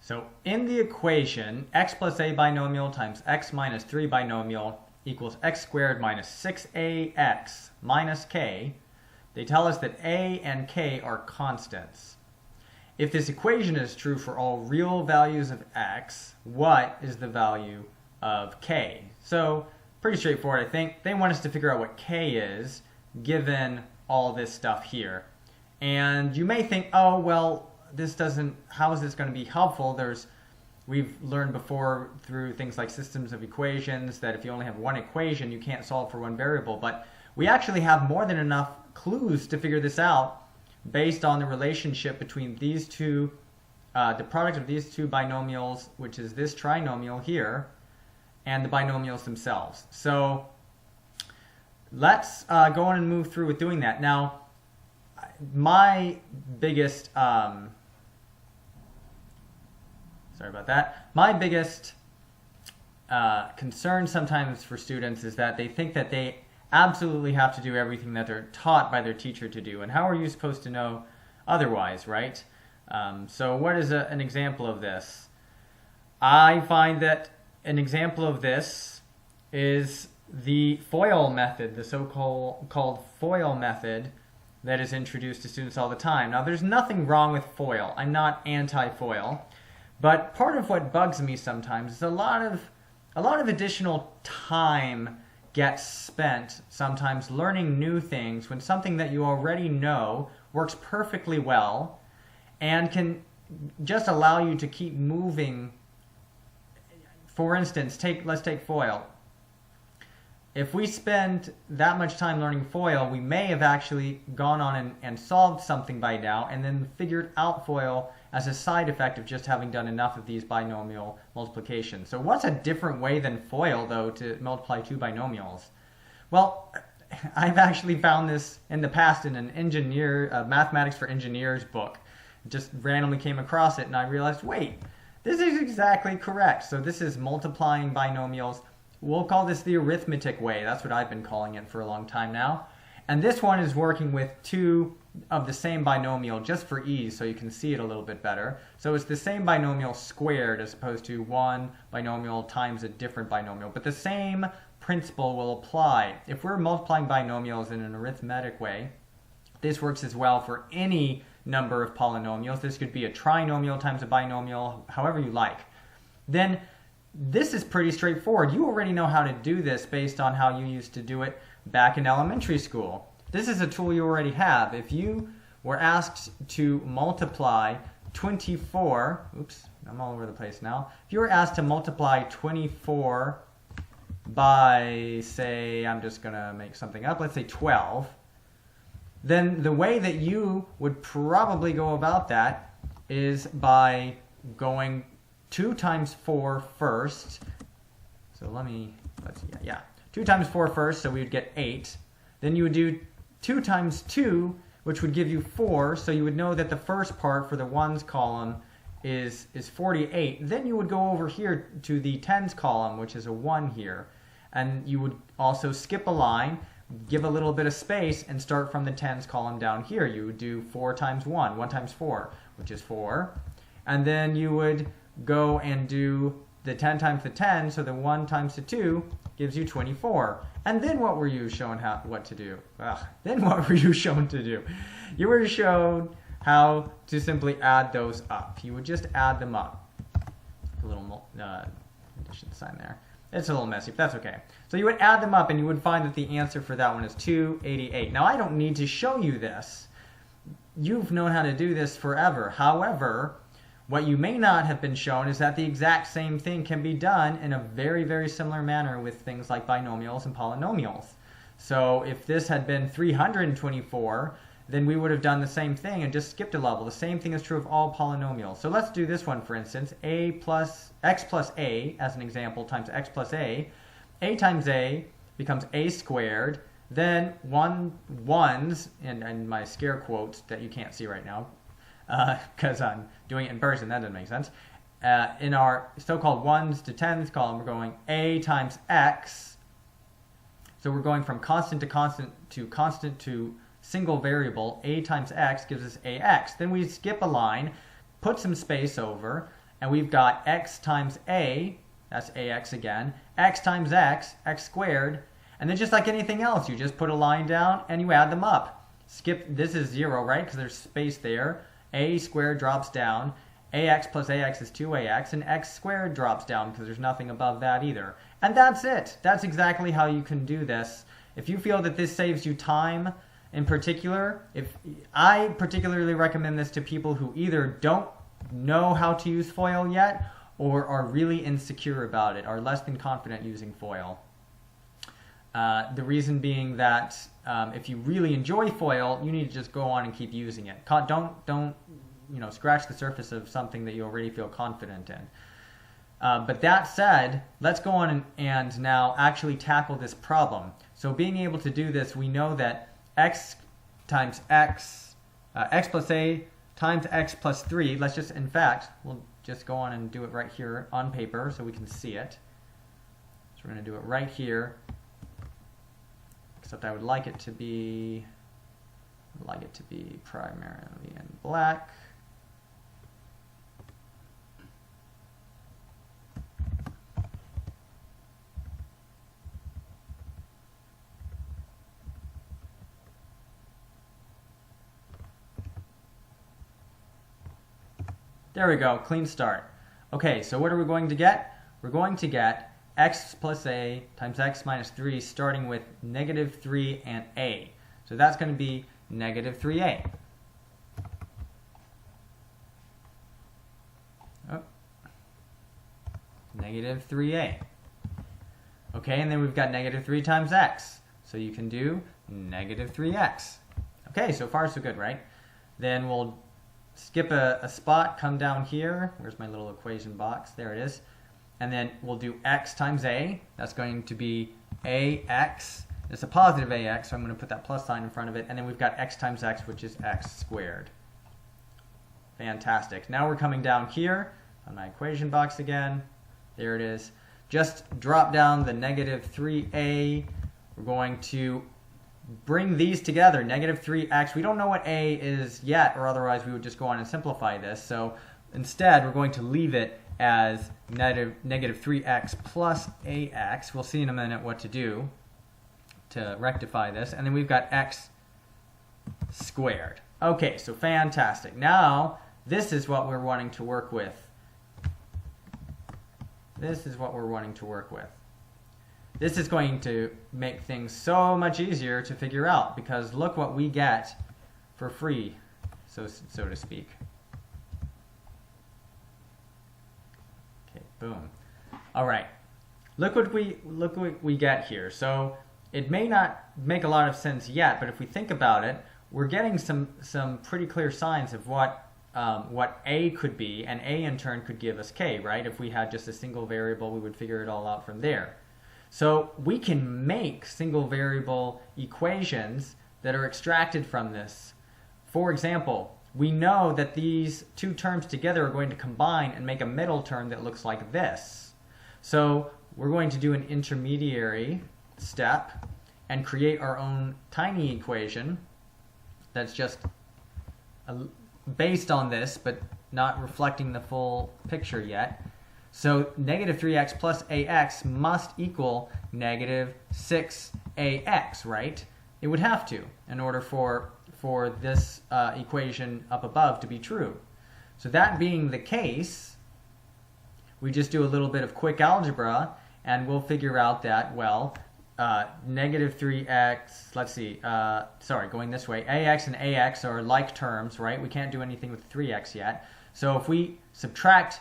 So in the equation, x plus a binomial times x minus 3 binomial equals x squared minus 6ax minus k, they tell us that a and k are constants. If this equation is true for all real values of x, what is the value of k? So pretty straightforward, I think. They want us to figure out what k is given all this stuff here. And you may think, oh, well, how is this going to be helpful? We've learned before through things like systems of equations that if you only have one equation, you can't solve for one variable. But we actually have more than enough clues to figure this out based on the relationship between these two, the product of these two binomials, which is this trinomial here, and the binomials themselves. So let's go on and move through with doing that. Now, my biggest concern sometimes for students is that they think that they absolutely have to do everything that they're taught by their teacher to do. And how are you supposed to know otherwise, right? So what is an example of this? I find that an example of this is the FOIL method, the so-called FOIL method that is introduced to students all the time. Now, there's nothing wrong with FOIL. I'm not anti-FOIL. But part of what bugs me sometimes is a lot of additional time gets spent sometimes learning new things when something that you already know works perfectly well and can just allow you to keep moving. For instance, let's take FOIL. If we spend that much time learning FOIL, we may have actually gone on and solved something by now and then figured out FOIL as a side effect of just having done enough of these binomial multiplications. So what's a different way than FOIL, though, to multiply two binomials? Well, I've actually found this in the past in an Mathematics for Engineers book. Just randomly came across it and I realized, wait, this is exactly correct. So this is multiplying binomials. We'll call this the arithmetic way. That's what I've been calling it for a long time now. And this one is working with two of the same binomial just for ease so you can see it a little bit better. So it's the same binomial squared as opposed to one binomial times a different binomial. But the same principle will apply. If we're multiplying binomials in an arithmetic way, this works as well for any number of polynomials. This could be a trinomial times a binomial, however you like. Then this is pretty straightforward. You already know how to do this based on how you used to do it back in elementary school. This is a tool you already have. If you were asked to multiply 24, oops, I'm all over the place now. If you were asked to multiply 24 by, say, I'm just going to make something up, let's say 12, then the way that you would probably go about that is by going 2 times 4 first. So let's see, 2 times 4 first, so we would get 8. Then you would do 2 times 2, which would give you 4, so you would know that the first part for the ones column is 48. Then you would go over here to the tens column, which is a 1 here. And you would also skip a line, give a little bit of space, and start from the tens column down here. You would do 4 times 1, 1 times 4, which is 4. And then you would go and do the 10 times the 10, so the 1 times the 2 gives you 24. And then what were you shown what to do? Then what were you shown to do? You were shown how to simply add those up. You would just add them up. A little addition sign there. It's a little messy, but that's okay. So you would add them up and you would find that the answer for that one is 288. Now I don't need to show you this. You've known how to do this forever. However, what you may not have been shown is that the exact same thing can be done in a very, very similar manner with things like binomials and polynomials. So if this had been 324, then we would have done the same thing and just skipped a level. The same thing is true of all polynomials. So let's do this one, for instance. X plus a, as an example, times x plus a. A times a becomes a squared. Then ones, and my scare quotes that you can't see right now, because I'm doing it in person, that doesn't make sense. In our so-called 1s to 10s column, we're going a times x. So we're going from constant to single variable. A times x gives us ax. Then we skip a line, put some space over, and we've got x times a, that's ax again, x times x, x squared, and then just like anything else, you just put a line down and you add them up. Skip, this is 0, right, because there's space there. A squared drops down. Ax plus ax is 2ax, and x squared drops down because there's nothing above that either. And that's it. That's exactly how you can do this. If you feel that this saves you time in particular, I particularly recommend this to people who either don't know how to use FOIL yet or are really insecure about it, are less than confident using FOIL. The reason being that if you really enjoy FOIL, you need to just go on and keep using it. Don't scratch the surface of something that you already feel confident in. But that said, let's go on and now actually tackle this problem. So being able to do this, we know that x times x, x plus a times x plus 3, let's just, in fact, we'll just go on and do it right here on paper so we can see it. So we're going to do it right here, except I would like it to be primarily in black. There we go, clean start. Okay, so what are we going to get? We're going to get x plus a times x minus 3 starting with negative 3 and a. So that's going to be negative 3a. Oh. Negative 3a. Okay, and then we've got negative 3 times x. So you can do negative 3x. Okay, so far so good, right? Then we'll skip a spot, come down here. Where's my little equation box? There it is. And then we'll do x times a. That's going to be ax. It's a positive ax, so I'm going to put that plus sign in front of it. And then we've got x times x, which is x squared. Fantastic. Now we're coming down here on my equation box again. There it is. Just drop down the negative 3a. We're going to bring these together, negative 3x. We don't know what a is yet, or otherwise we would just go on and simplify this. So instead, we're going to leave it as negative 3x plus ax. We'll see in a minute what to do to rectify this. And then we've got x squared. Okay, so fantastic. Now, this is what we're wanting to work with. This is what we're wanting to work with. This is going to make things so much easier to figure out, because look what we get for free, so to speak. Okay, boom. All right, look what we get here. So it may not make a lot of sense yet, but if we think about it, we're getting some pretty clear signs of what a could be, and a in turn could give us k, right? If we had just a single variable, we would figure it all out from there. So we can make single variable equations that are extracted from this. For example, we know that these two terms together are going to combine and make a middle term that looks like this. So we're going to do an intermediary step and create our own tiny equation that's just based on this, but not reflecting the full picture yet. So negative 3x plus ax must equal negative 6ax, right? It would have to in order for this equation up above to be true. So that being the case, we just do a little bit of quick algebra and we'll figure out that, well, negative 3x, let's see, going this way, ax and ax are like terms, right? We can't do anything with 3x yet. So if we subtract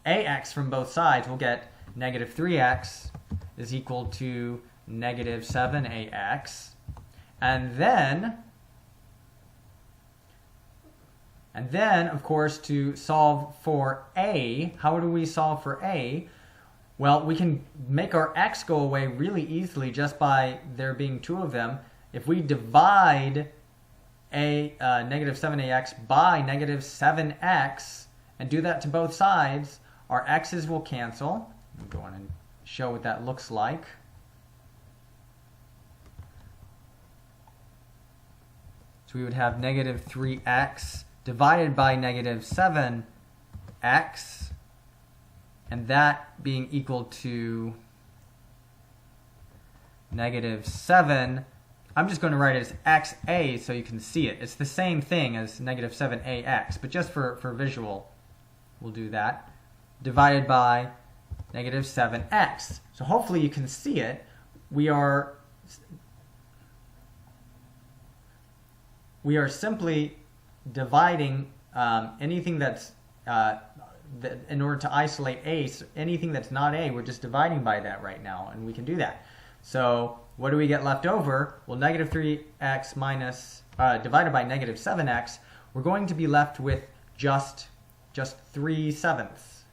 ax from both sides, we'll get negative 3x is equal to negative 7ax. And then, of course, to solve for a, how do we solve for a? Well, we can make our x go away really easily just by there being two of them. If we divide negative 7ax by negative 7x and do that to both sides, our x's will cancel. I'll go on and show what that looks like. So we would have negative 3x divided by negative 7x and that being equal to -7, I'm just going to write it as xa so you can see it. It's the same thing as -7ax, but just for visual, we'll do that. Divided by -7x. So hopefully you can see it. We are simply dividing anything that's, in order to isolate a, so anything that's not a, we're just dividing by that right now, and we can do that. So what do we get left over? Well, -3x minus, divided by -7x, we're going to be left with just 3/7.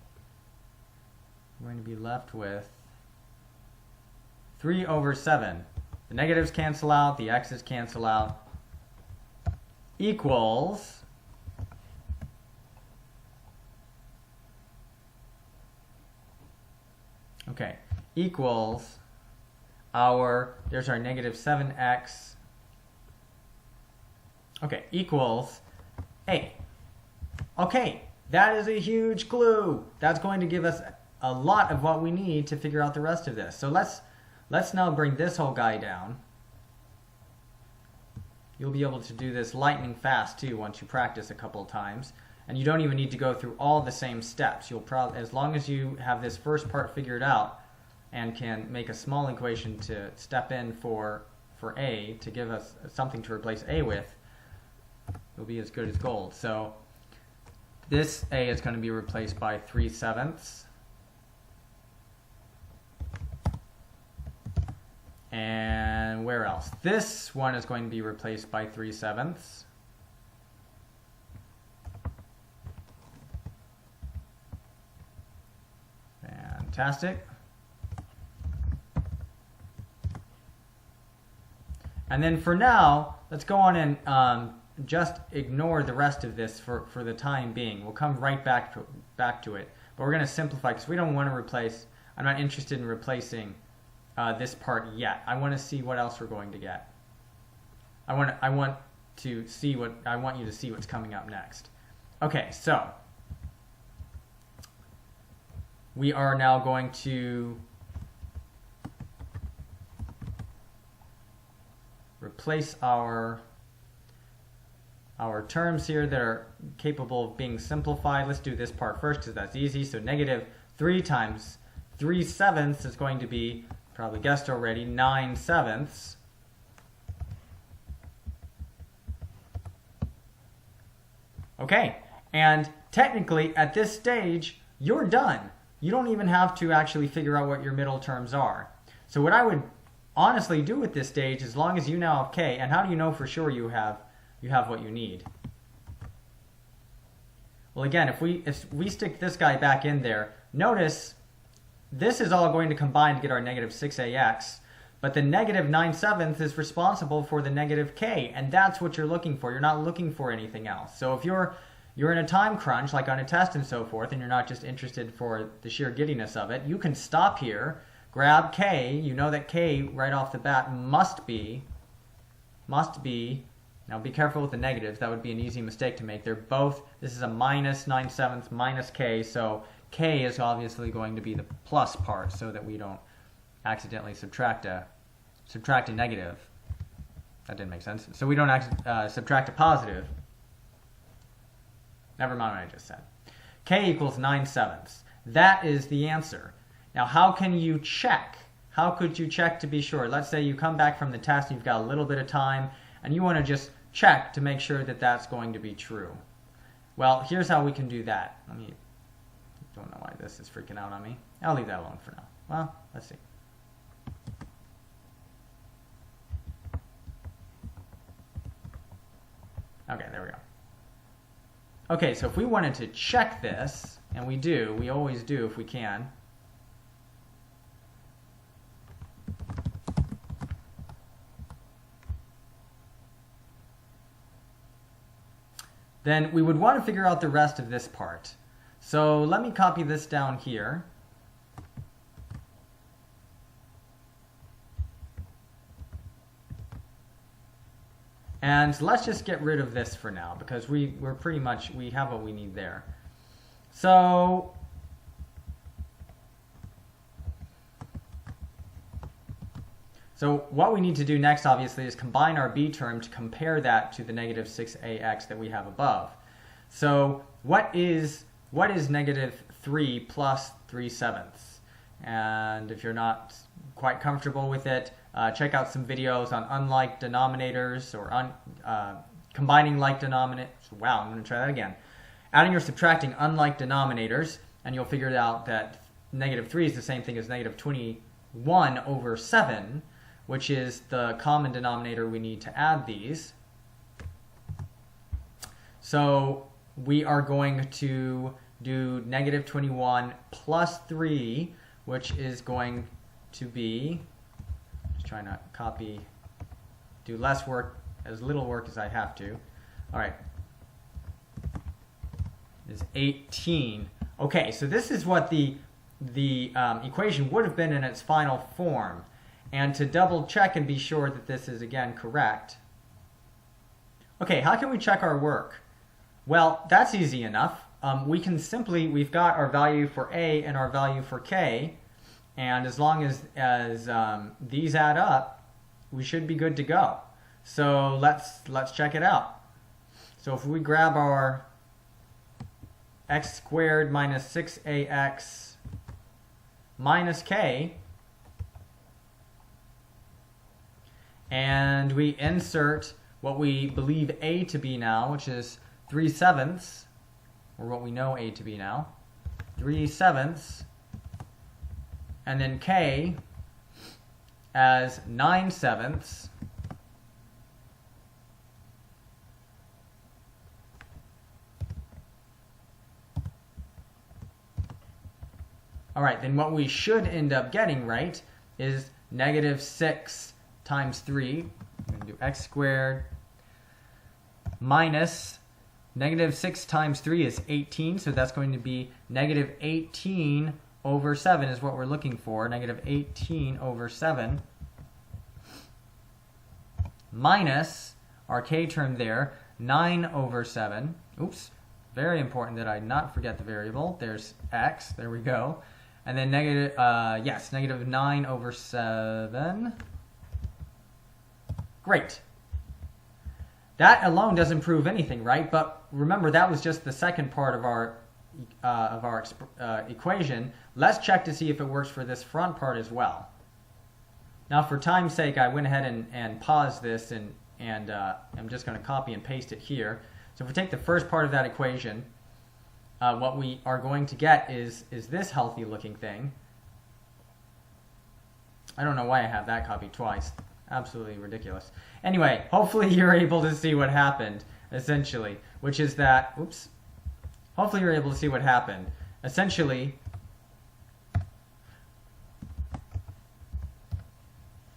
We're going to be left with 3/7. The negatives cancel out, the x's cancel out, equals equals there's our -7x, equals a. Okay, that is a huge clue. That's going to give us a lot of what we need to figure out the rest of this. So let's now bring this whole guy down. You'll be able to do this lightning fast too once you practice a couple of times. And you don't even need to go through all the same steps. You'll probably, as long as you have this first part figured out and can make a small equation to step in for a, to give us something to replace a with, you'll be as good as gold. So this a is going to be replaced by 3/7. And where else? This one is going to be replaced by 3/7. Fantastic. And then for now, let's go on and just ignore the rest of this for the time being. We'll come right back to it. But we're going to simplify because we don't want to replace, I'm not interested in replacing this part yet. I want to see what else we're going to get. I want you to see what's coming up next. Okay, so we are now going to replace our terms here that are capable of being simplified. Let's do this part first because that's easy. So -3 times 3/7 is going to be, probably guessed already, 9/7. Okay, and technically at this stage, you're done. You don't even have to actually figure out what your middle terms are. So what I would honestly do at this stage, as long as you now have k, and how do you know for sure you have what you need? Well, again, if we stick this guy back in there, notice this is all going to combine to get our -6ax, but the -9/7 is responsible for the -k, and that's what you're looking for. You're not looking for anything else. So if you're in a time crunch, like on a test and so forth, and you're not just interested for the sheer giddiness of it, you can stop here, grab k. You know that k right off the bat must be, now be careful with the negatives. That would be an easy mistake to make. They're both, this is a -9/7 minus k, so k is obviously going to be the plus part so that we don't accidentally subtract a negative. That didn't make sense. So we don't subtract a positive. Never mind what I just said. K equals 9/7. That is the answer. Now, how can you check? How could you check to be sure? Let's say you come back from the test and you've got a little bit of time and you want to just check to make sure that that's going to be true. Well, here's how we can do that. Don't know why this is freaking out on me. I'll leave that alone for now. Well, let's see. Okay, there we go. Okay, so if we wanted to check this, and we always do if we can. Then we would want to figure out the rest of this part. So let me copy this down here. And let's just get rid of this for now because we have what we need there. So So what we need to do next, obviously, is combine our b term to compare that to the negative 6ax that we have above. So what is negative 3 plus 3/7? And if you're not quite comfortable with it, check out some videos on unlike denominators or combining like denominators. Wow, I'm going to try that again. Adding or subtracting unlike denominators, and you'll figure out that negative 3 is the same thing as negative 21 over 7, which is the common denominator we need to add these. So we are going to do negative 21 plus 3, which is going to be, just trying to copy, do less work, as little work as I have to. All right, is 18. Okay, so this is what the equation would have been in its final form. And to double check and be sure that this is again correct. Okay, how can we check our work? Well, that's easy enough. We've got our value for A and our value for K, and as long as these add up, we should be good to go. So let's check it out. So if we grab our x squared minus 6ax minus k, and we insert what we believe A to be now, which is 3/7, or what we know A to be now, 3/7, and then K as 9/7. All right, then what we should end up getting, right, is negative 6 times 3. I'm going to do x squared minus negative 6 times 3 is 18, so that's going to be negative 18 over 7 is what we're looking for. Negative 18 over 7 minus our k term there, 9 over 7. Oops, very important that I not forget the variable. There's x, there we go. And then negative 9 over 7. Great. That alone doesn't prove anything, right? But remember, that was just the second part of our equation. Let's check to see if it works for this front part as well. Now, for time's sake, I went ahead and paused this, and I'm just going to copy and paste it here. So if we take the first part of that equation, what we are going to get is this healthy looking thing. I don't know why I have that copied twice. Absolutely ridiculous. Anyway, hopefully you're able to see what happened, essentially, which is that, oops, hopefully you're able to see what happened. Essentially,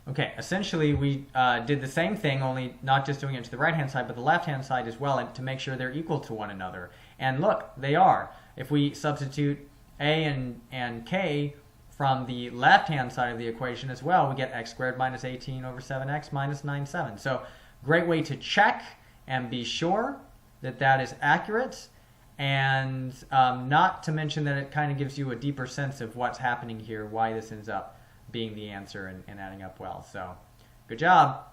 we did the same thing, only not just doing it to the right-hand side, but the left-hand side as well, and to make sure they're equal to one another. And look, they are. If we substitute A and K from the left-hand side of the equation as well, we get x squared minus 18 over 7x minus 9/7. So great way to check and be sure that that is accurate, and not to mention that it kind of gives you a deeper sense of what's happening here, why this ends up being the answer and adding up well. So good job.